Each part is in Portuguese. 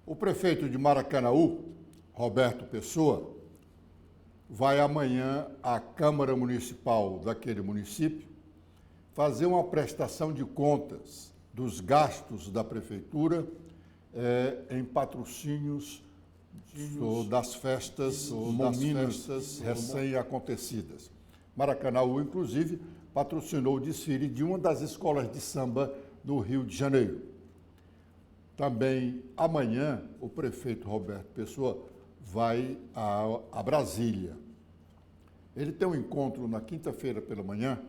O prefeito de Maracanaú, Roberto Pessoa, vai amanhã à Câmara Municipal daquele município fazer uma prestação de contas dos gastos da prefeitura em patrocínios das festas recém-acontecidas. Maracanaú, inclusive, patrocinou o desfile de uma das escolas de samba do Rio de Janeiro. Também amanhã o prefeito Roberto Pessoa vai a Brasília. Ele tem um encontro na quinta-feira pela manhã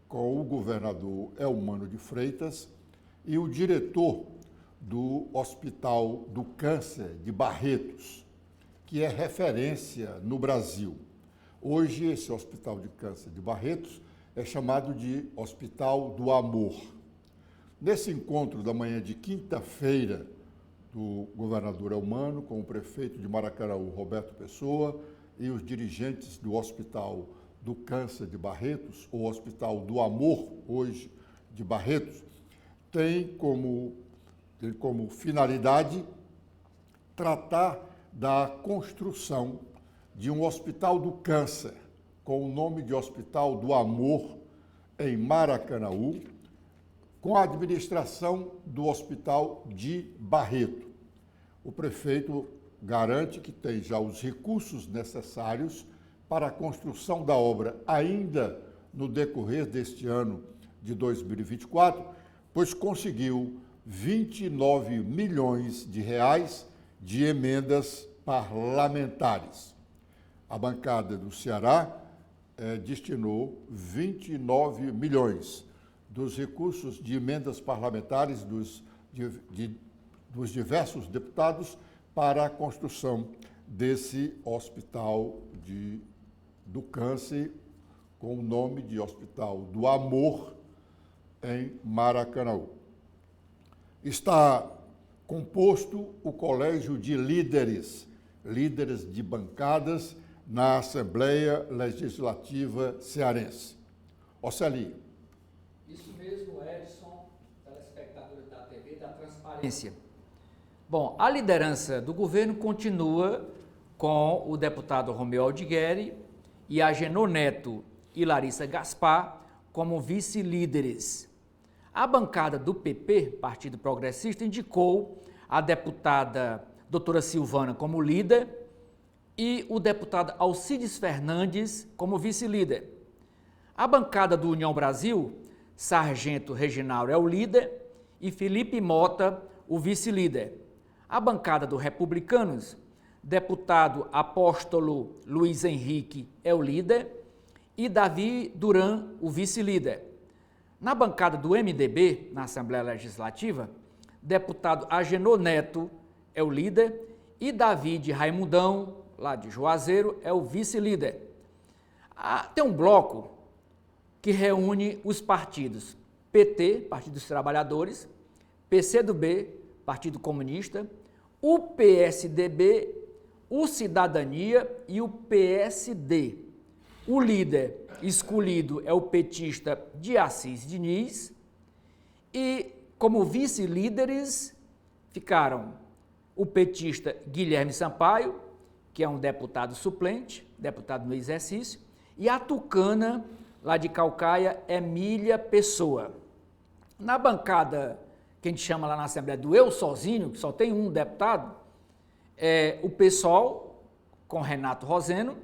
com o governador Eumano de Freitas e o diretor do Hospital do Câncer de Barretos, que é referência no Brasil. Hoje, esse Hospital de Câncer de Barretos é chamado de Hospital do Amor. Nesse encontro da manhã de quinta-feira do governador Eumano com o prefeito de Maracanaú, Roberto Pessoa, e os dirigentes do Hospital do Câncer de Barretos, ou Hospital do Amor, hoje, de Barretos, tem como finalidade tratar da construção de um Hospital do Câncer, com o nome de Hospital do Amor, em Maracanaú, com a administração do Hospital de Barreto. O prefeito garante que tem já os recursos necessários para a construção da obra ainda no decorrer deste ano de 2024, pois conseguiu 29 milhões de reais de emendas parlamentares. A bancada do Ceará destinou 29 milhões dos recursos de emendas parlamentares dos diversos deputados para a construção desse Hospital do Câncer, com o nome de Hospital do Amor, em Maracanaú. Está composto o Colégio de líderes de bancadas na Assembleia Legislativa Cearense. Oceli. Isso mesmo, Edson, telespectadores da TV da Transparência. Bom, a liderança do governo continua com o deputado Romeu Aldigueri e Agenor Neto e Larissa Gaspar como vice-líderes. A bancada do PP, Partido Progressista, indicou a deputada doutora Silvana como líder e o deputado Alcides Fernandes como vice-líder. A bancada do União Brasil, Sargento Reginaldo é o líder e Felipe Mota o vice-líder. A bancada do Republicanos, deputado Apóstolo Luiz Henrique é o líder e Davi Duran o vice-líder. Na bancada do MDB, na Assembleia Legislativa, deputado Agenor Neto é o líder e Davi de Raimundão, lá de Juazeiro, é o vice-líder. Tem um bloco que reúne os partidos PT, Partido dos Trabalhadores, PCdoB, Partido Comunista, o PSDB, o Cidadania e o PSD. O líder escolhido é o petista de Assis Diniz e como vice-líderes ficaram o petista Guilherme Sampaio, que é um deputado suplente, deputado no exercício, e a tucana lá de Caucaia, Emília Pessoa. Na bancada, que a gente chama lá na Assembleia do Eu Sozinho, que só tem um deputado, o PSOL, com Renato Roseno,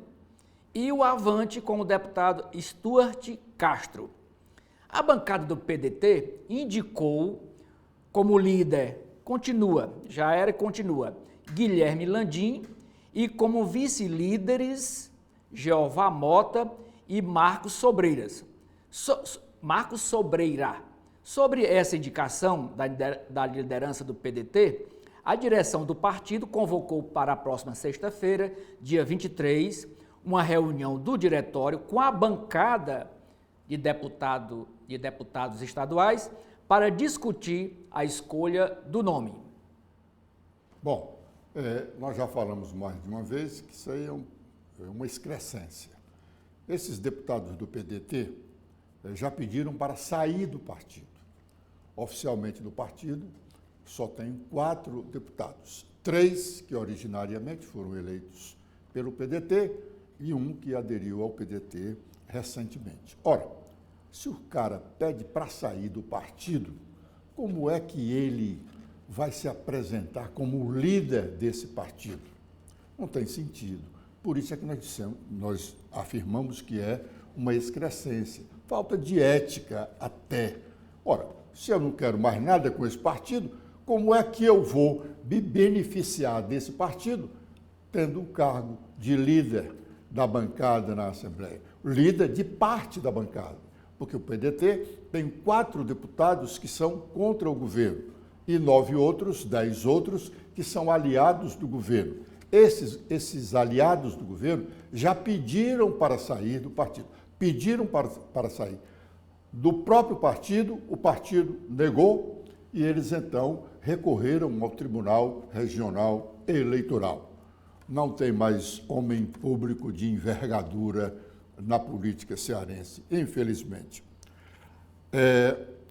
e o Avante, com o deputado Stuart Castro. A bancada do PDT indicou como líder, continua, Guilherme Landim, e como vice-líderes, Jeová Mota e Marcos Sobreiras. Marcos Sobreira. Sobre essa indicação da liderança do PDT, a direção do partido convocou para a próxima sexta-feira, dia 23, uma reunião do diretório com a bancada de deputados estaduais para discutir a escolha do nome. Bom, nós já falamos mais de uma vez que isso aí é uma excrescência. Esses deputados do PDT já pediram para sair do partido. oficialmente do partido, só tem 4 deputados. 3 que originariamente foram eleitos pelo PDT e 1 que aderiu ao PDT recentemente. Ora, se o cara pede para sair do partido, como é que ele vai se apresentar como líder desse partido? Não tem sentido. Por isso é que nós afirmamos que é uma excrescência, falta de ética até. Ora, se eu não quero mais nada com esse partido, como é que eu vou me beneficiar desse partido tendo o cargo de líder da bancada na Assembleia? Líder de parte da bancada, porque o PDT tem 4 deputados que são contra o governo e 9 outros, 10 outros, que são aliados do governo. Esses aliados do governo já pediram para sair do partido, pediram para sair do próprio partido, o partido negou e eles então recorreram ao Tribunal Regional Eleitoral. Não tem mais homem público de envergadura na política cearense, infelizmente.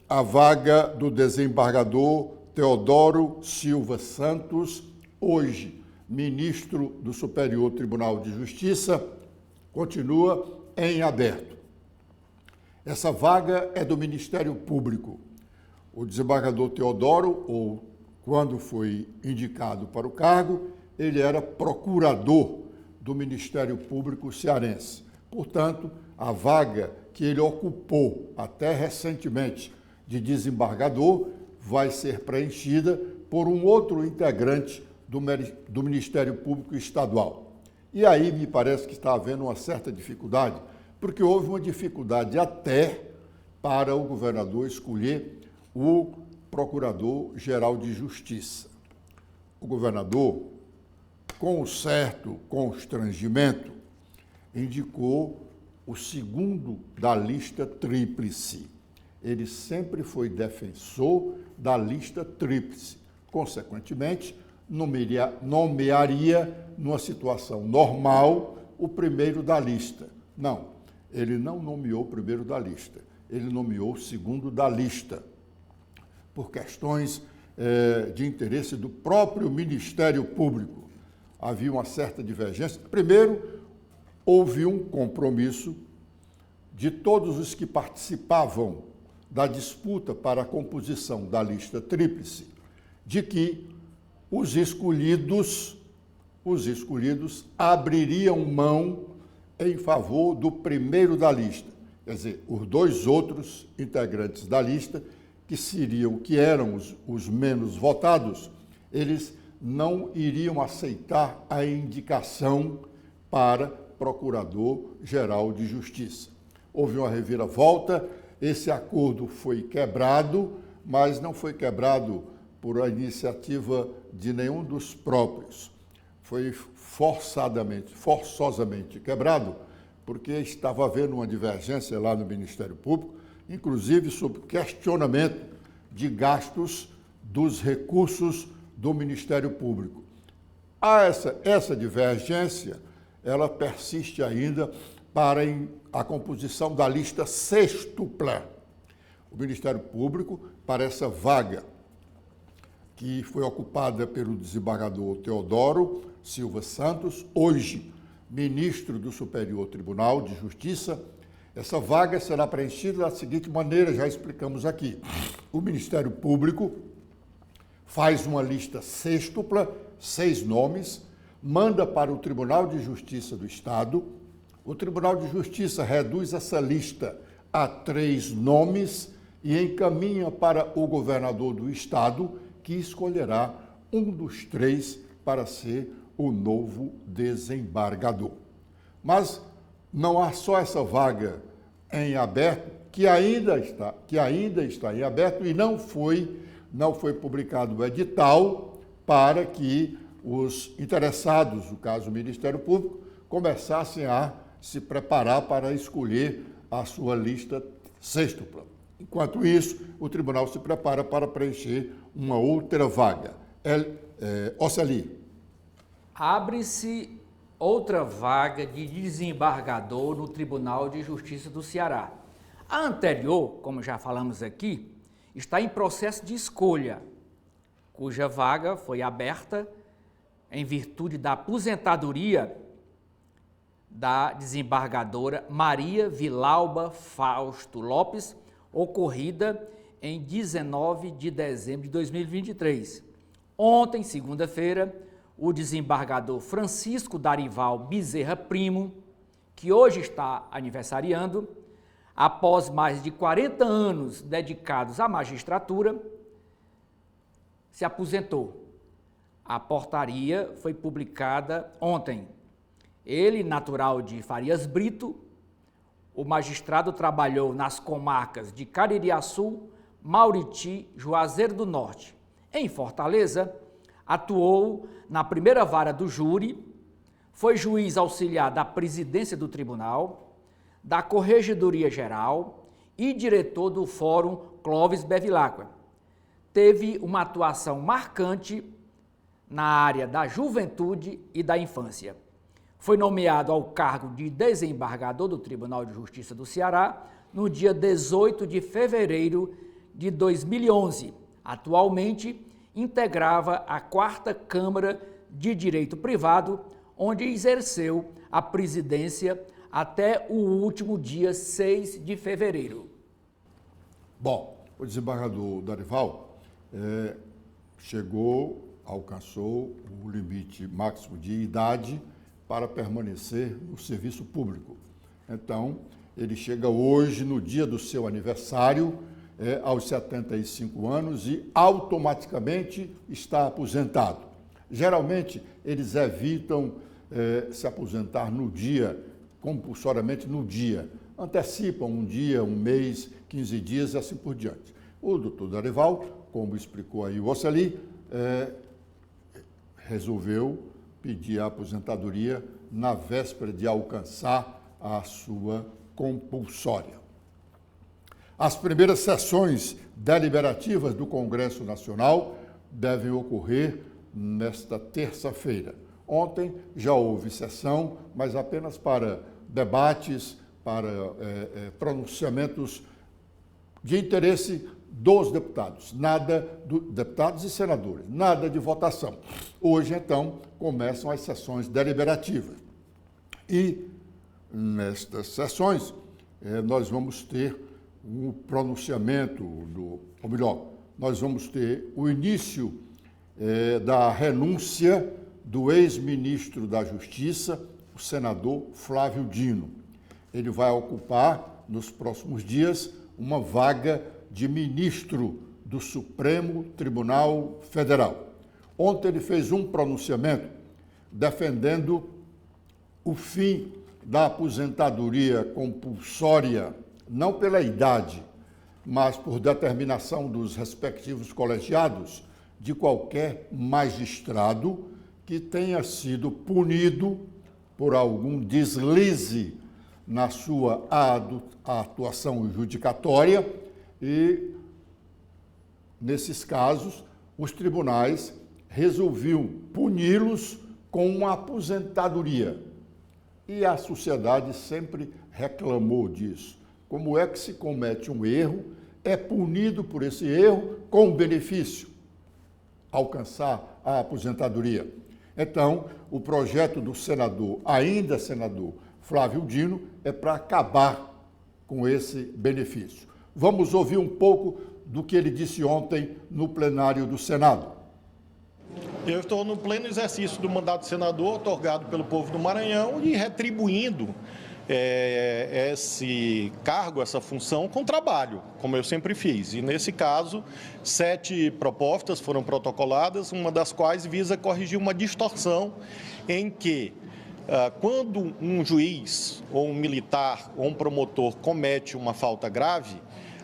A vaga do desembargador Teodoro Silva Santos, hoje ministro do Superior Tribunal de Justiça, continua em aberto. Essa vaga é do Ministério Público. O desembargador Teodoro, ou quando foi indicado para o cargo, ele era procurador do Ministério Público cearense. Portanto, a vaga que ele ocupou até recentemente de desembargador vai ser preenchida por um outro integrante do Ministério Público Estadual. E aí me parece que está havendo uma certa dificuldade, porque houve uma dificuldade até para o governador escolher o Procurador-Geral de Justiça. O governador, com um certo constrangimento, indicou o segundo da lista tríplice. Ele sempre foi defensor da lista tríplice. Consequentemente, nomearia, numa situação normal, o primeiro da lista. Não, ele não nomeou o primeiro da lista, ele nomeou o segundo da lista, por questões de interesse do próprio Ministério Público. Havia uma certa divergência. Primeiro, houve um compromisso de todos os que participavam da disputa para a composição da lista tríplice, de que os escolhidos abririam mão em favor do primeiro da lista. Quer dizer, os 2 outros integrantes da lista, que eram os menos votados, eles não iriam aceitar a indicação para Procurador-Geral de Justiça. Houve uma reviravolta, esse acordo foi quebrado, mas não foi quebrado por a iniciativa de nenhum dos próprios. Foi forçosamente quebrado, porque estava havendo uma divergência lá no Ministério Público, inclusive sobre questionamento de gastos dos recursos do Ministério Público. Essa divergência, ela persiste ainda para a composição da lista sextupla. O Ministério Público, para essa vaga que foi ocupada pelo desembargador Teodoro Silva Santos, hoje ministro do Superior Tribunal de Justiça, essa vaga será preenchida da seguinte maneira, já explicamos aqui. O Ministério Público faz uma lista sextupla, 6 nomes, manda para o Tribunal de Justiça do Estado. O Tribunal de Justiça reduz essa lista a 3 nomes e encaminha para o governador do Estado, que escolherá um dos 3 para ser o novo desembargador. Mas não há só essa vaga em aberto, que ainda está em aberto e não foi publicado o edital para que os interessados, no caso o Ministério Público, começassem a se preparar para escolher a sua lista sextupla. Enquanto isso, o tribunal se prepara para preencher uma outra vaga. Oceli. Abre-se outra vaga de desembargador no Tribunal de Justiça do Ceará. A anterior, como já falamos aqui, está em processo de escolha, cuja vaga foi aberta em virtude da aposentadoria da desembargadora Maria Vilauba Fausto Lopes, ocorrida em 19 de dezembro de 2023. Ontem, segunda-feira, o desembargador Francisco Darival Bezerra Primo, que hoje está aniversariando, após mais de 40 anos dedicados à magistratura, se aposentou. A portaria foi publicada ontem. Ele, natural de Farias Brito, o magistrado trabalhou nas comarcas de Caririaçu, Mauriti, Juazeiro do Norte. Em Fortaleza, atuou na primeira vara do júri, foi juiz auxiliar da presidência do tribunal, da Corregedoria Geral e diretor do Fórum Clóvis Bevilacqua. Teve uma atuação marcante na área da juventude e da infância. Foi nomeado ao cargo de desembargador do Tribunal de Justiça do Ceará no dia 18 de fevereiro de 2011. Atualmente, integrava a 4ª Câmara de Direito Privado, onde exerceu a presidência até o último dia 6 de fevereiro. Bom, o desembargador Darival alcançou o limite máximo de idade para permanecer no serviço público. Então, ele chega hoje, no dia do seu aniversário, aos 75 anos e automaticamente está aposentado. Geralmente, eles evitam se aposentar no dia, compulsoriamente no dia. Antecipam um dia, um mês, 15 dias e assim por diante. O doutor Darival, como explicou aí o Oceli, resolveu pedir a aposentadoria na véspera de alcançar a sua compulsória. As primeiras sessões deliberativas do Congresso Nacional devem ocorrer nesta terça-feira. Ontem já houve sessão, mas apenas para debates, para pronunciamentos de interesse dos deputados, deputados e senadores, nada de votação. Hoje, então, começam as sessões deliberativas. E nestas sessões, nós vamos ter um pronunciamento, ou melhor, nós vamos ter o início da renúncia do ex-ministro da Justiça, o senador Flávio Dino. Ele vai ocupar, nos próximos dias, uma vaga de ministro do Supremo Tribunal Federal. Ontem ele fez um pronunciamento defendendo o fim da aposentadoria compulsória, não pela idade, mas por determinação dos respectivos colegiados de qualquer magistrado que tenha sido punido por algum deslize na sua atuação judicatória e, nesses casos, os tribunais resolviam puni-los com uma aposentadoria. E a sociedade sempre reclamou disso. Como é que se comete um erro, é punido por esse erro com benefício, alcançar a aposentadoria. Então, o projeto do senador, ainda senador Flávio Dino, é para acabar com esse benefício. Vamos ouvir um pouco do que ele disse ontem no plenário do Senado. Eu estou no pleno exercício do mandato de senador otorgado pelo povo do Maranhão e retribuindo esse cargo, essa função com trabalho, como eu sempre fiz. E nesse caso, 7 propostas foram protocoladas, uma das quais visa corrigir uma distorção em que quando um juiz ou um militar ou um promotor comete uma falta grave,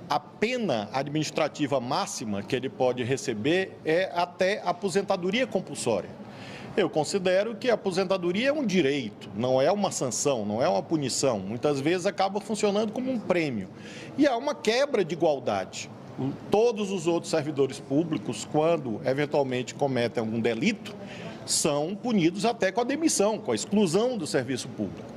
a pena administrativa máxima que ele pode receber é até aposentadoria compulsória. Eu considero que a aposentadoria é um direito, não é uma sanção, não é uma punição. Muitas vezes acaba funcionando como um prêmio. E há uma quebra de igualdade. Todos os outros servidores públicos, quando eventualmente cometem algum delito, são punidos até com a demissão, com a exclusão do serviço público.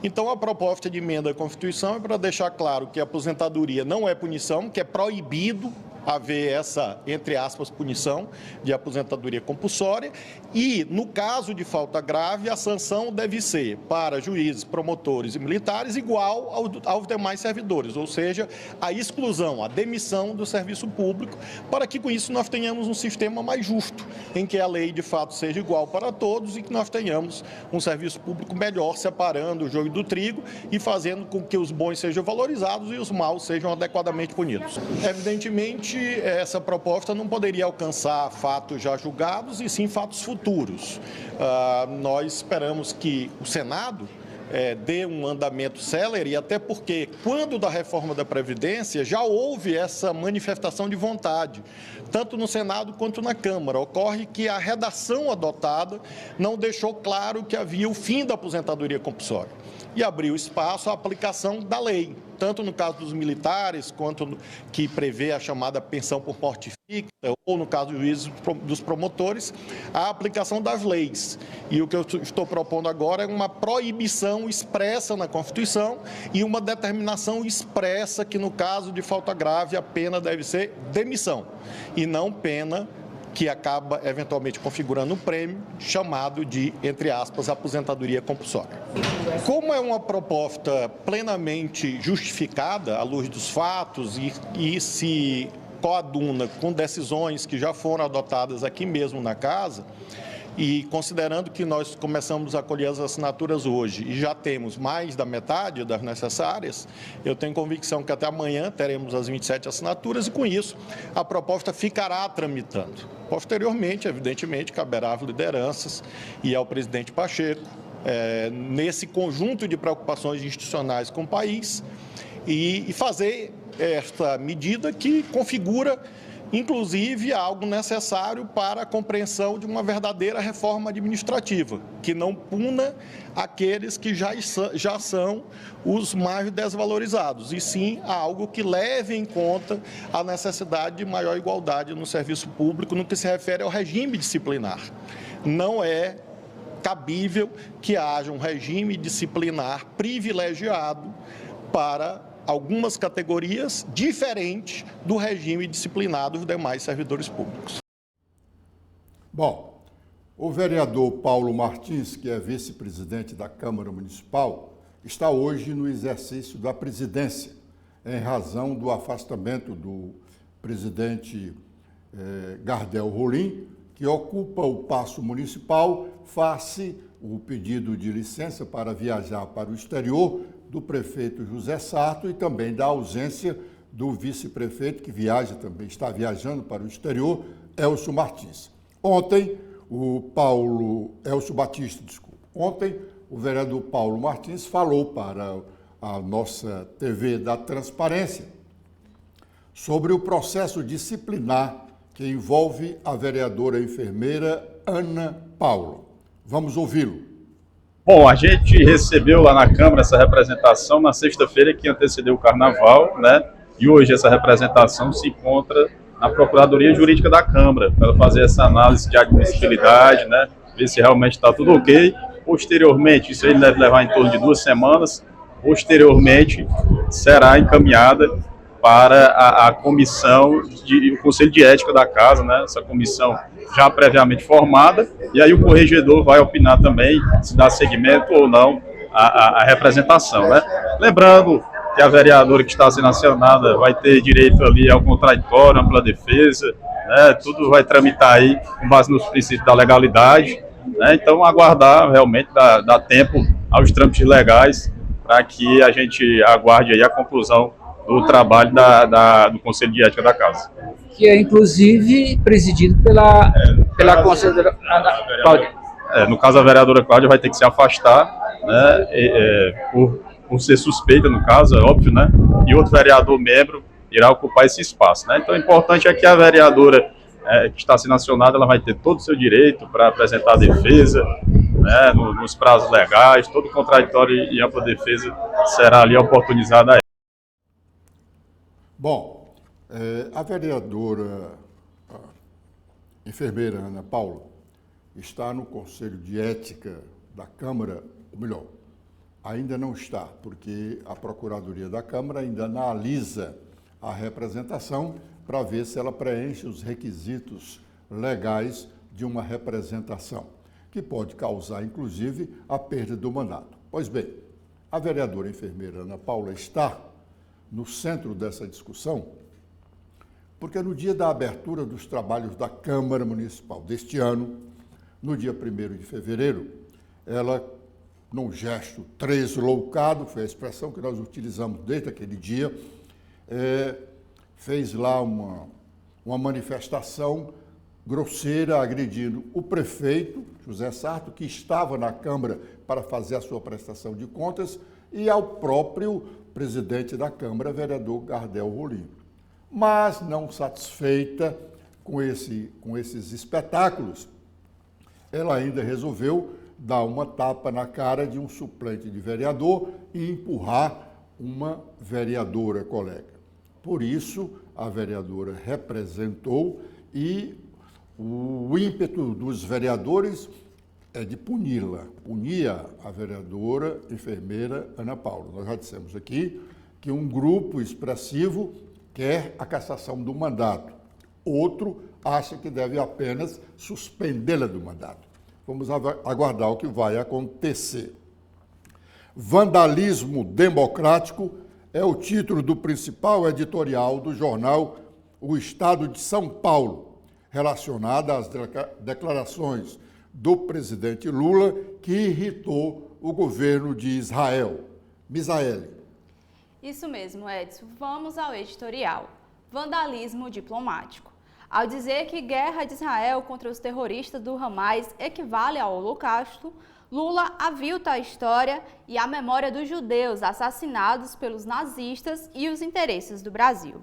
Então, a proposta de emenda à Constituição é para deixar claro que a aposentadoria não é punição, que é proibido haver essa, entre aspas, punição de aposentadoria compulsória e, no caso de falta grave, a sanção deve ser para juízes, promotores e militares igual aos demais servidores, ou seja, a exclusão, a demissão do serviço público, para que com isso nós tenhamos um sistema mais justo, em que a lei de fato seja igual para todos e que nós tenhamos um serviço público melhor, separando o joio do trigo e fazendo com que os bons sejam valorizados e os maus sejam adequadamente punidos. Evidentemente, essa proposta não poderia alcançar fatos já julgados e sim fatos futuros. Nós esperamos que o Senado dê um andamento célere, até porque, quando da reforma da Previdência, já houve essa manifestação de vontade, tanto no Senado quanto na Câmara. Ocorre que a redação adotada não deixou claro que havia o fim da aposentadoria compulsória e abriu espaço à aplicação da lei, tanto no caso dos militares, quanto que prevê a chamada pensão por morte fixa, ou no caso dos juízes, dos promotores, a aplicação das leis. E o que eu estou propondo agora é uma proibição expressa na Constituição e uma determinação expressa que, no caso de falta grave, a pena deve ser demissão, e não pena que acaba eventualmente configurando um prêmio chamado de, entre aspas, aposentadoria compulsória. Como é uma proposta plenamente justificada à luz dos fatos e se coaduna com decisões que já foram adotadas aqui mesmo na casa, e considerando que nós começamos a colher as assinaturas hoje e já temos mais da metade das necessárias, eu tenho convicção que até amanhã teremos as 27 assinaturas e, com isso, a proposta ficará tramitando. Posteriormente, evidentemente, caberá às lideranças e ao presidente Pacheco, nesse conjunto de preocupações institucionais com o país, e fazer esta medida que configura inclusive algo necessário para a compreensão de uma verdadeira reforma administrativa, que não puna aqueles que já são os mais desvalorizados, e sim algo que leve em conta a necessidade de maior igualdade no serviço público no que se refere ao regime disciplinar. Não é cabível que haja um regime disciplinar privilegiado para algumas categorias diferentes do regime disciplinar dos demais servidores públicos. Bom, o vereador Paulo Martins, que é vice-presidente da Câmara Municipal, está hoje no exercício da presidência, em razão do afastamento do presidente Gardel Rolim, que ocupa o Paço Municipal, face o pedido de licença para viajar para o exterior do prefeito José Sarto e também da ausência do vice-prefeito, que está viajando para o exterior, Elcio Martins. Ontem, Elcio Batista, desculpa. Ontem, o vereador Paulo Martins falou para a nossa TV da Transparência sobre o processo disciplinar que envolve a vereadora enfermeira Ana Paula. Vamos ouvi-lo. Bom, a gente recebeu lá na Câmara essa representação na sexta-feira que antecedeu o Carnaval, né? E hoje essa representação se encontra na Procuradoria Jurídica da Câmara para fazer essa análise de admissibilidade, né? Ver se realmente está tudo ok. Posteriormente, isso aí deve levar em torno de 2 semanas. Posteriormente, será encaminhada para a comissão, o Conselho de Ética da Casa, né? Essa comissão já previamente formada, e aí o corregedor vai opinar também se dá seguimento ou não à representação, né? Lembrando que a vereadora que está sendo acionada vai ter direito ali ao contraditório, ampla defesa, né? Tudo vai tramitar aí com base nos princípios da legalidade, né? Então aguardar realmente dar tempo aos trâmites legais para que a gente aguarde aí a conclusão do trabalho do Conselho de Ética da Casa. Que é, inclusive, presidido pela conselheira Cláudia. No caso, a vereadora Cláudia vai ter que se afastar, né, por ser suspeita, no caso, é óbvio, né, e outro vereador membro irá ocupar esse espaço, né. Então, o importante é que a vereadora que está sendo acionada, ela vai ter todo o seu direito para apresentar a defesa, né, nos prazos legais, todo o contraditório e ampla defesa será ali oportunizada a ela. Bom, a vereadora enfermeira Ana Paula está no Conselho de Ética da Câmara, ou melhor, ainda não está, porque a Procuradoria da Câmara ainda analisa a representação para ver se ela preenche os requisitos legais de uma representação, que pode causar, inclusive, a perda do mandato. Pois bem, a vereadora enfermeira Ana Paula está no centro dessa discussão, porque no dia da abertura dos trabalhos da Câmara Municipal deste ano, no dia 1º de fevereiro, ela, num gesto tresloucado, foi a expressão que nós utilizamos desde aquele dia, fez lá uma manifestação grosseira, agredindo o prefeito, José Sarto, que estava na Câmara para fazer a sua prestação de contas, e ao próprio presidente da Câmara, vereador Gardel Rolim. Mas, não satisfeita com esses espetáculos, ela ainda resolveu dar uma tapa na cara de um suplente de vereador e empurrar uma vereadora colega. Por isso, a vereadora representou e o ímpeto dos vereadores é de puni-la, punir a vereadora enfermeira Ana Paula. Nós já dissemos aqui que um grupo expressivo quer a cassação do mandato, outro acha que deve apenas suspendê-la do mandato. Vamos aguardar o que vai acontecer. Vandalismo democrático é o título do principal editorial do jornal O Estado de São Paulo, relacionada às declarações do presidente Lula, que irritou o governo de Israel. Misaele. Isso mesmo, Edson. Vamos ao editorial. Vandalismo diplomático. Ao dizer que guerra de Israel contra os terroristas do Hamas equivale ao Holocausto, Lula avilta a história e a memória dos judeus assassinados pelos nazistas e os interesses do Brasil.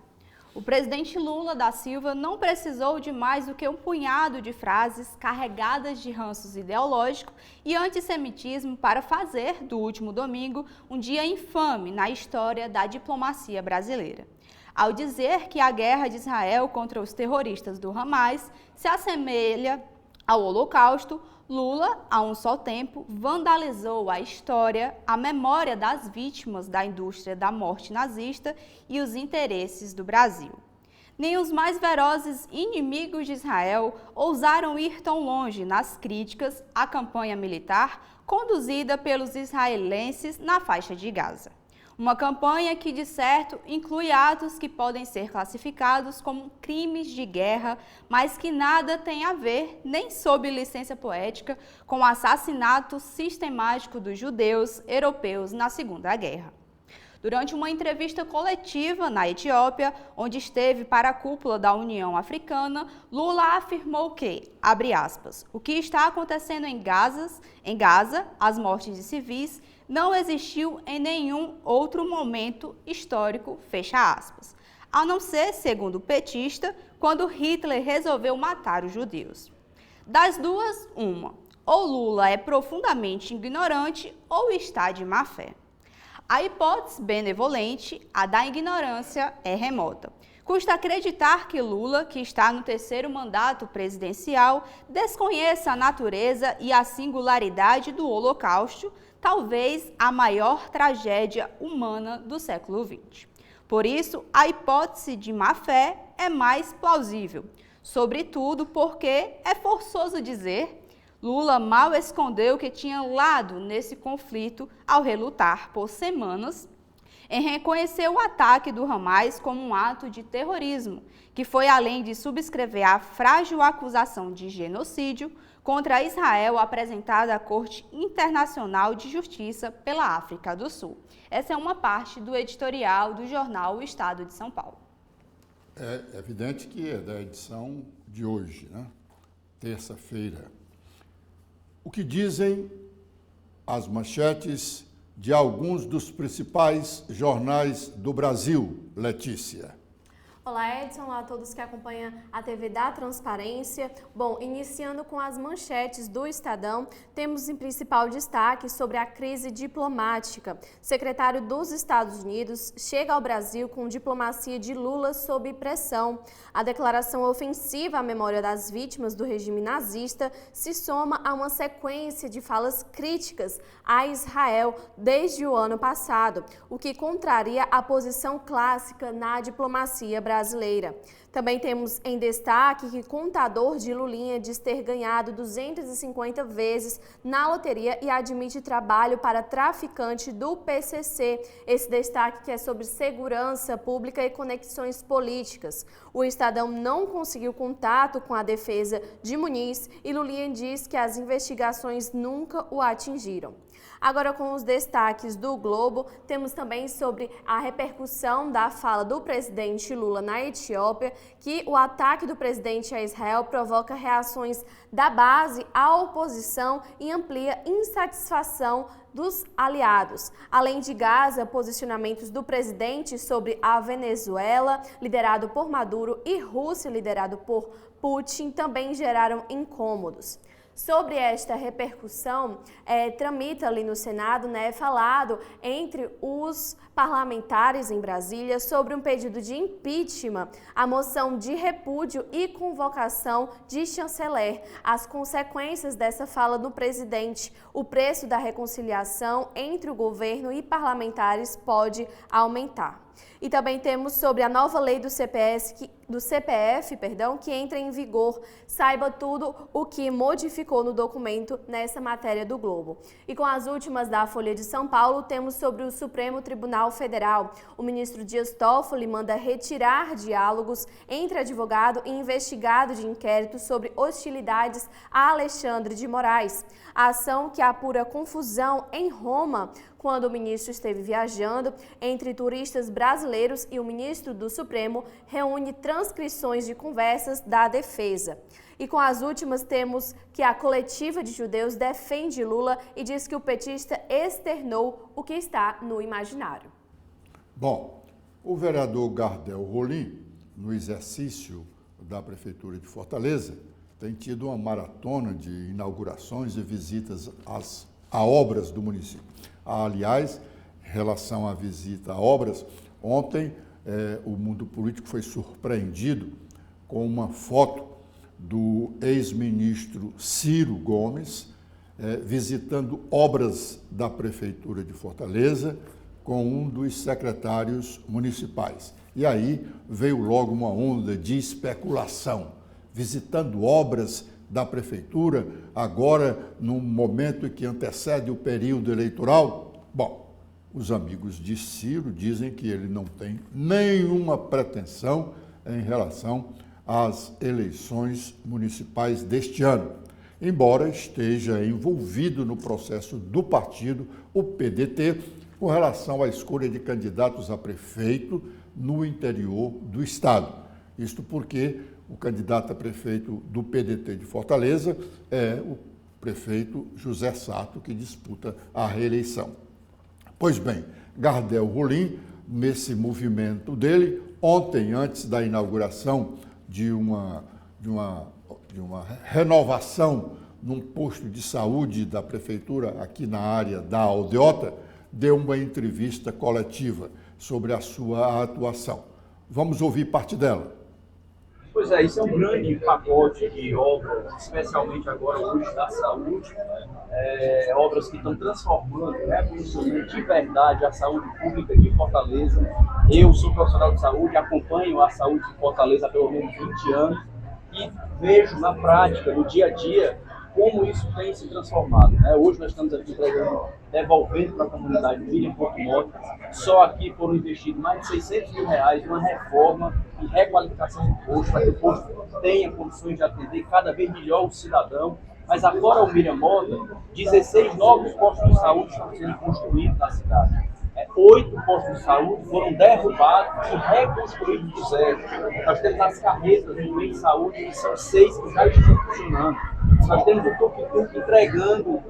O presidente Lula da Silva não precisou de mais do que um punhado de frases carregadas de ranços ideológicos e antissemitismo para fazer do último domingo um dia infame na história da diplomacia brasileira. Ao dizer que a guerra de Israel contra os terroristas do Hamas se assemelha ao Holocausto, Lula, a um só tempo, vandalizou a história, a memória das vítimas da indústria da morte nazista e os interesses do Brasil. Nem os mais ferozes inimigos de Israel ousaram ir tão longe nas críticas à campanha militar conduzida pelos israelenses na faixa de Gaza. Uma campanha que, de certo, inclui atos que podem ser classificados como crimes de guerra, mas que nada tem a ver, nem sob licença poética, com o assassinato sistemático dos judeus europeus na Segunda Guerra. Durante uma entrevista coletiva na Etiópia, onde esteve para a cúpula da União Africana, Lula afirmou que, abre aspas, o que está acontecendo em Gaza, as mortes de civis, não existiu em nenhum outro momento histórico, fecha aspas, a não ser, segundo o petista, quando Hitler resolveu matar os judeus. Das duas, uma, ou Lula é profundamente ignorante ou está de má fé. A hipótese benevolente, a da ignorância, é remota. Custa acreditar que Lula, que está no terceiro mandato presidencial, desconheça a natureza e a singularidade do Holocausto, talvez a maior tragédia humana do século XX. Por isso, a hipótese de má-fé é mais plausível, sobretudo porque é forçoso dizer Lula mal escondeu que tinha lado nesse conflito ao relutar por semanas em reconhecer o ataque do Hamas como um ato de terrorismo, que foi além de subscrever a frágil acusação de genocídio contra Israel apresentada à Corte Internacional de Justiça pela África do Sul. Essa é uma parte do editorial do jornal O Estado de São Paulo. É evidente que é da edição de hoje, né? Terça-feira. O que dizem as manchetes de alguns dos principais jornais do Brasil, Letícia? Olá, Edson. Olá a todos que acompanham a TV da Transparência. Bom, iniciando com as manchetes do Estadão, temos em principal destaque sobre a crise diplomática. Secretário dos Estados Unidos chega ao Brasil com diplomacia de Lula sob pressão. A declaração ofensiva à memória das vítimas do regime nazista se soma a uma sequência de falas críticas a Israel desde o ano passado, o que contraria a posição clássica na diplomacia brasileira. brasileira. Também temos em destaque que contador de Lulinha diz ter ganhado 250 vezes na loteria e admite trabalho para traficante do PCC. Esse destaque que é sobre segurança pública e conexões políticas. O Estadão não conseguiu contato com a defesa de Muniz e Lulinha diz que as investigações nunca o atingiram. Agora, com os destaques do Globo, temos também sobre a repercussão da fala do presidente Lula na Etiópia, que o ataque do presidente a Israel provoca reações da base à oposição e amplia insatisfação dos aliados. Além de Gaza, posicionamentos do presidente sobre a Venezuela, liderado por Maduro, e Rússia, liderado por Putin, também geraram incômodos. Sobre esta repercussão, tramita ali no Senado, falado entre os parlamentares em Brasília sobre um pedido de impeachment, a moção de repúdio e convocação de chanceler. As consequências dessa fala do presidente, o preço da reconciliação entre o governo e parlamentares pode aumentar. E também temos sobre a nova lei do CPF, que entra em vigor. Saiba tudo o que modificou no documento nessa matéria do Globo. E com as últimas da Folha de São Paulo, temos sobre o Supremo Tribunal Federal. O ministro Dias Toffoli manda retirar diálogos entre advogado e investigado de inquérito sobre hostilidades a Alexandre de Moraes. A ação que apura confusão em Roma, quando o ministro esteve viajando entre turistas brasileiros e o ministro do Supremo, reúne transcrições de conversas da defesa. E com as últimas temos que a coletiva de judeus defende Lula e diz que o petista externou o que está no imaginário. Bom, o vereador Gardel Rolim, no exercício da Prefeitura de Fortaleza, tem tido uma maratona de inaugurações e visitas a obras do município. Aliás, em relação à visita a obras, ontem o mundo político foi surpreendido com uma foto do ex-ministro Ciro Gomes visitando obras da Prefeitura de Fortaleza com um dos secretários municipais. E aí veio logo uma onda de especulação, visitando obras da Prefeitura, agora num momento que antecede o período eleitoral. Bom, os amigos de Ciro dizem que ele não tem nenhuma pretensão em relação às eleições municipais deste ano, embora esteja envolvido no processo do partido, o PDT, com relação à escolha de candidatos a prefeito no interior do estado. Isto porque o candidato a prefeito do PDT de Fortaleza é o prefeito José Sato, que disputa a reeleição. Pois bem, Gardel Rolim, nesse movimento dele, ontem, antes da inauguração de uma renovação num posto de saúde da prefeitura aqui na área da Aldeota, deu uma entrevista coletiva sobre a sua atuação. Vamos ouvir parte dela. Pois é, isso é um grande pacote de obras, especialmente agora hoje da saúde, obras que estão transformando de verdade a saúde pública de Fortaleza. Eu sou profissional de saúde, acompanho a saúde de Fortaleza há pelo menos 20 anos e vejo na prática, no dia a dia, como isso tem se transformado. Hoje nós estamos aqui devolvendo para a comunidade Miriam Porto Norte. Só aqui foram investidos mais de R$600 mil numa reforma e requalificação do posto, para que o posto tenha condições de atender cada vez melhor o cidadão. Mas agora o Miriam Mota, 16 novos postos de saúde estão sendo construídos na cidade. 8 postos de saúde foram derrubados e reconstruídos do zero. Nós temos as carretas no meio de saúde, que são 6 que já estão funcionando. Nós temos o tuk-tuk entregando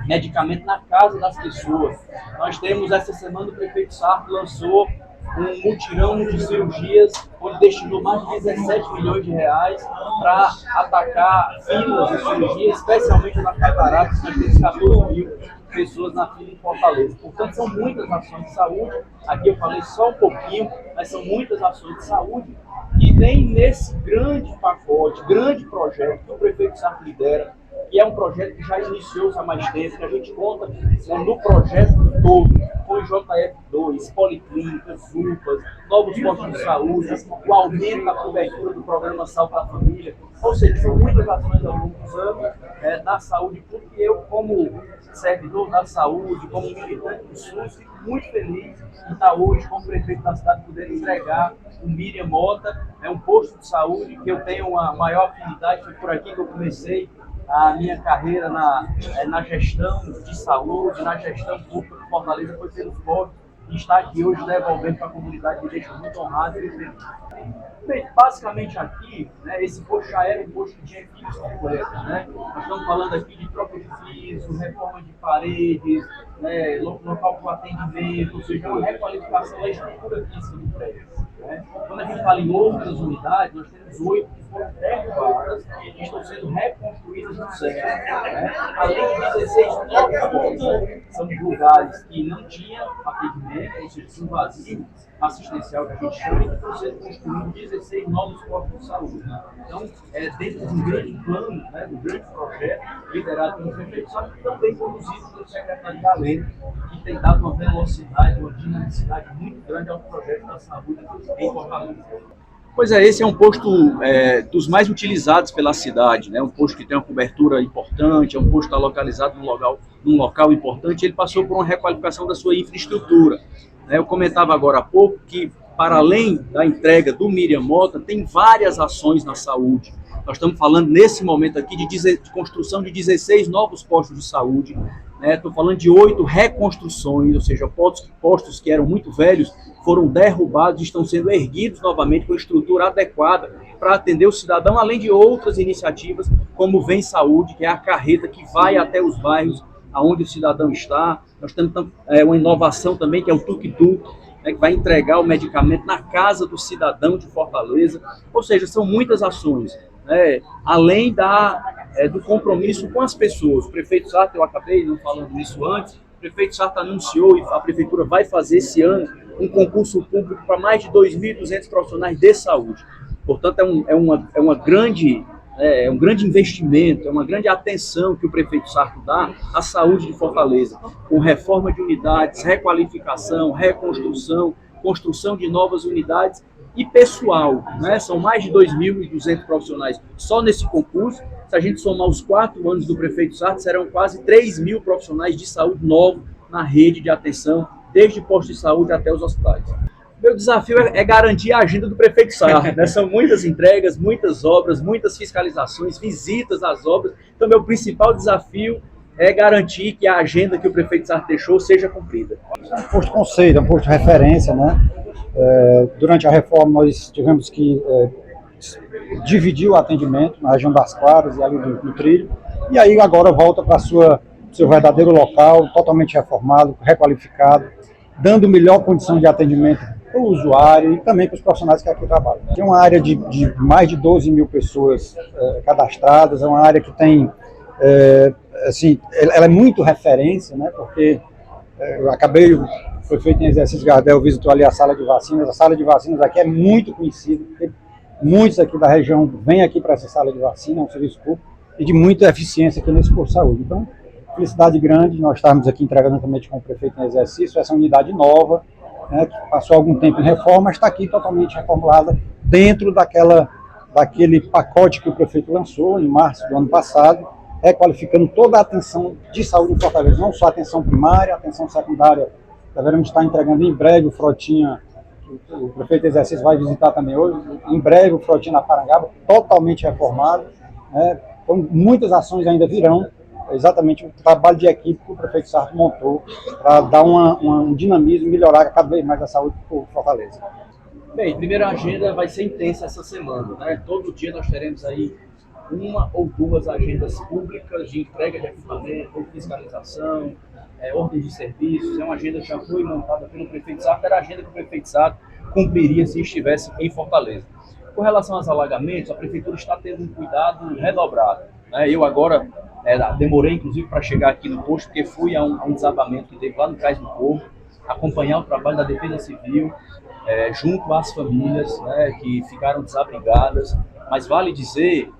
medicamento na casa das pessoas. Nós temos, essa semana, o prefeito Sarto lançou um mutirão de cirurgias, onde destinou mais de R$17 milhões para atacar filas de cirurgia, especialmente nas cataratas, nós temos 14 mil pessoas na fila em Fortaleza. Portanto, são muitas ações de saúde. Aqui eu falei só um pouquinho, mas são muitas ações de saúde. E tem nesse grande pacote, grande projeto que o prefeito Sarto lidera, e é um projeto que já iniciou-se há mais tempo, que a gente conta no projeto todo, com IJF2, policlínicas, UPAs, novos postos de saúde, o aumento da cobertura do programa Saúde da Família, ou seja, são muitas ações ao longo dos anos da saúde pública, e eu, como servidor da saúde, como militante do SUS, fico muito feliz de estar hoje como prefeito da cidade, poder entregar o Miriam Mota, um posto de saúde que eu tenho uma maior afinidade. Foi por aqui que eu comecei a minha carreira na gestão de saúde, na gestão pública de Fortaleza, foi pelos postos, e estar aqui hoje devolvendo para a comunidade me deixa muito honrado e feliz. Bem, basicamente aqui, esse posto já era um posto que tinha equipes completas, Nós estamos falando aqui de troca de piso, reforma de paredes, local para atendimento, ou seja, uma requalificação da estrutura física do prédio. Quando a gente fala em outras unidades, nós temos 8 que foram derrubadas e estão sendo reconstruídas no zero. Além de 16 novos postos, são lugares que não tinham atendimento, ou seja, um vazio assistencial que a gente chama, e que estão sendo construídos 16 novos postos de saúde. Então, dentro de um grande plano, de um grande projeto liderado pelo prefeito, só que também conduzido pelo secretário da Lei, que tem dado uma velocidade, uma dinamicidade muito grande ao projeto da saúde em Fortaleza. Pois é, esse é um posto dos mais utilizados pela cidade, um posto que tem uma cobertura importante, é um posto que está localizado num local importante. Ele passou por uma requalificação da sua infraestrutura. Eu comentava agora há pouco que, para além da entrega do Miriam Mota, tem várias ações na saúde. Nós estamos falando, nesse momento aqui, de construção de 16 novos postos de saúde. Estou falando de 8 reconstruções, ou seja, postos que eram muito velhos foram derrubados e estão sendo erguidos novamente com estrutura adequada para atender o cidadão, além de outras iniciativas, como o Vem Saúde, que é a carreta que vai até os bairros onde o cidadão está. Nós temos uma inovação também, que é o Tuk-Tuk, que vai entregar o medicamento na casa do cidadão de Fortaleza. Ou seja, são muitas ações, além do compromisso com as pessoas. O prefeito Sarto, eu acabei não falando isso antes, o prefeito Sarto anunciou, e a prefeitura vai fazer esse ano, um concurso público para mais de 2.200 profissionais de saúde. Portanto, é um grande investimento, é uma grande atenção que o prefeito Sarto dá à saúde de Fortaleza, com reforma de unidades, requalificação, reconstrução, construção de novas unidades e pessoal. São mais de 2.200 profissionais só nesse concurso. Se a gente somar os 4 anos do prefeito Sarto, serão quase 3.000 profissionais de saúde novos na rede de atenção, desde postos de saúde até os hospitais. Meu desafio é garantir a agenda do prefeito Sarto. São muitas entregas, muitas obras, muitas fiscalizações, visitas às obras. Então, meu principal desafio é garantir que a agenda que o prefeito Sarto deixou seja cumprida. É um posto conceito, é um posto de referência, Durante a reforma, nós tivemos que dividir o atendimento na região das Claras e ali do Trilho, e aí agora volta para seu verdadeiro local, totalmente reformado, requalificado, dando melhor condição de atendimento para o usuário e também para os profissionais que aqui trabalham. Tem uma área de mais de 12 mil pessoas cadastradas, é uma área que tem, ela é muito referência, porque foi feito em exercício Gardel, visitou ali a sala de vacinas aqui é muito conhecida, muitos aqui da região vêm aqui para essa sala de vacina, é um serviço público e de muita eficiência aqui nesse posto de saúde. Então, felicidade grande, nós estamos aqui entregando também com o prefeito em exercício, essa unidade nova, que passou algum tempo em reforma, mas está aqui totalmente reformulada dentro daquele pacote que o prefeito lançou em março do ano passado, requalificando toda a atenção de saúde em Fortaleza, não só a atenção primária, a atenção secundária, devemos estar entregando em breve o Frotinha, o prefeito em exercício vai visitar também hoje, em breve o Frotinha na Parangaba, totalmente reformado, então muitas ações ainda virão, exatamente o trabalho de equipe que o prefeito Sarto montou para dar um dinamismo e melhorar cada vez mais a saúde do Fortaleza. Bem, primeira agenda vai ser intensa essa semana, Todo dia nós teremos aí 1 ou 2 agendas públicas de entrega de equipamento, fiscalização, ordem de serviços. É uma agenda que já foi montada pelo prefeito Sarto, era a agenda que o prefeito Sarto cumpriria se estivesse em Fortaleza. Com relação aos alagamentos, a prefeitura está tendo um cuidado redobrado. Eu agora demorei, inclusive, para chegar aqui no posto, porque fui a um desabamento que teve lá no Cais do Povo, acompanhar o trabalho da Defesa Civil, junto às famílias que ficaram desabrigadas. Mas vale dizer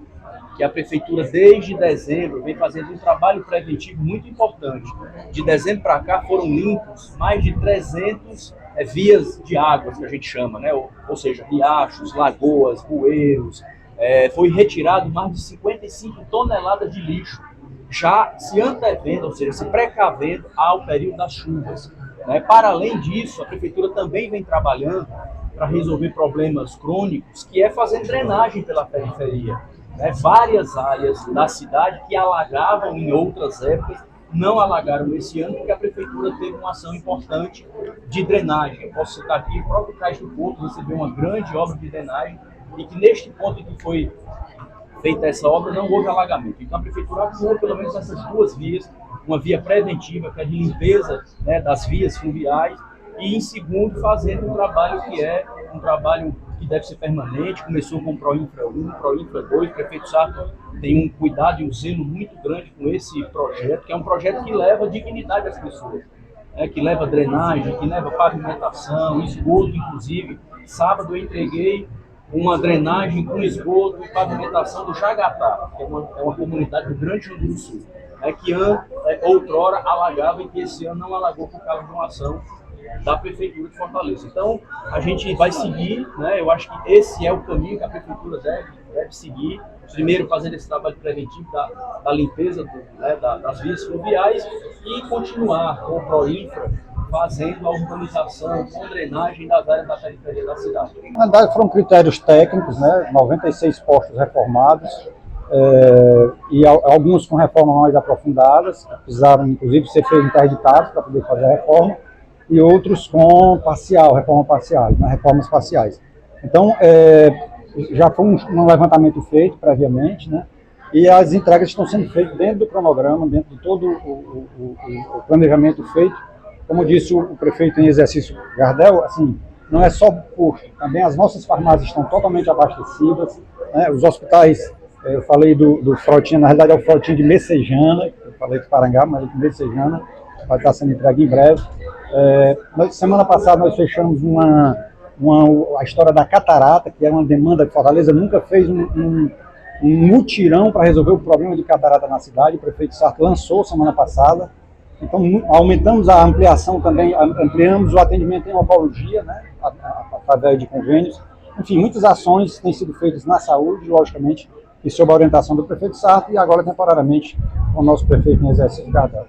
que a Prefeitura, desde dezembro, vem fazendo um trabalho preventivo muito importante. De dezembro para cá foram limpos mais de 300 vias de águas, que a gente chama, né? Ou seja, riachos, lagoas, bueiros. Foi retirado mais de 55 toneladas de lixo, já se antevendo, ou seja, se precavendo ao período das chuvas. Para além disso, a Prefeitura também vem trabalhando para resolver problemas crônicos, que é fazer drenagem pela periferia. Várias áreas da cidade que alagavam em outras épocas, não alagaram esse ano, porque a Prefeitura teve uma ação importante de drenagem. Eu posso citar aqui, o próprio Cais do Porto recebeu uma grande obra de drenagem, e que neste ponto em que foi feita essa obra não houve alagamento. Então a Prefeitura atuou pelo menos essas duas vias, uma via preventiva, que é de limpeza, né, das vias fluviais, e em segundo, fazendo um trabalho que é um trabalho que deve ser permanente. Começou com o Proinfra 1, Proinfra 2, o prefeito Sarto tem um cuidado e um zelo muito grande com esse projeto, que é um projeto que leva dignidade às pessoas, que leva drenagem, que leva pavimentação, esgoto, inclusive. Sábado eu entreguei uma drenagem com esgoto e pavimentação do Jagatá, que é uma comunidade do Grande Rio Grande do Sul, que outrora alagava e que esse ano não alagou por causa de uma ação da Prefeitura de Fortaleza. Então, a gente vai seguir, eu acho que esse é o caminho que a Prefeitura deve seguir, primeiro fazendo esse trabalho preventivo da limpeza das vias fluviais e continuar com o Proinfra, fazendo a urbanização com drenagem das áreas da periferia da cidade. Na verdade, foram critérios técnicos, 96 postos reformados, e alguns com reformas mais aprofundadas, que precisaram, inclusive, ser interditados para poder fazer a reforma, e outros com reformas parciais. Então, já foi um levantamento feito previamente, e as entregas estão sendo feitas dentro do cronograma, dentro de todo o planejamento feito. Como disse o prefeito em exercício, Gardel, assim, não é só o posto, também as nossas farmácias estão totalmente abastecidas, os hospitais, eu falei do Frotinha, na realidade é o Frotinha de Messejana, eu falei de Parangaba, mas é de Messejana, vai estar sendo entregue em breve. Semana passada nós fechamos a história da catarata, que é uma demanda que Fortaleza nunca fez um mutirão para resolver o problema de catarata na cidade. O prefeito Sarto lançou semana passada. Então, aumentamos a ampliação também, ampliamos o atendimento em oncologia, através de convênios. Enfim, muitas ações têm sido feitas na saúde, logicamente, e sob a orientação do prefeito Sarto, e agora temporariamente com o nosso prefeito em exercício, Gardel.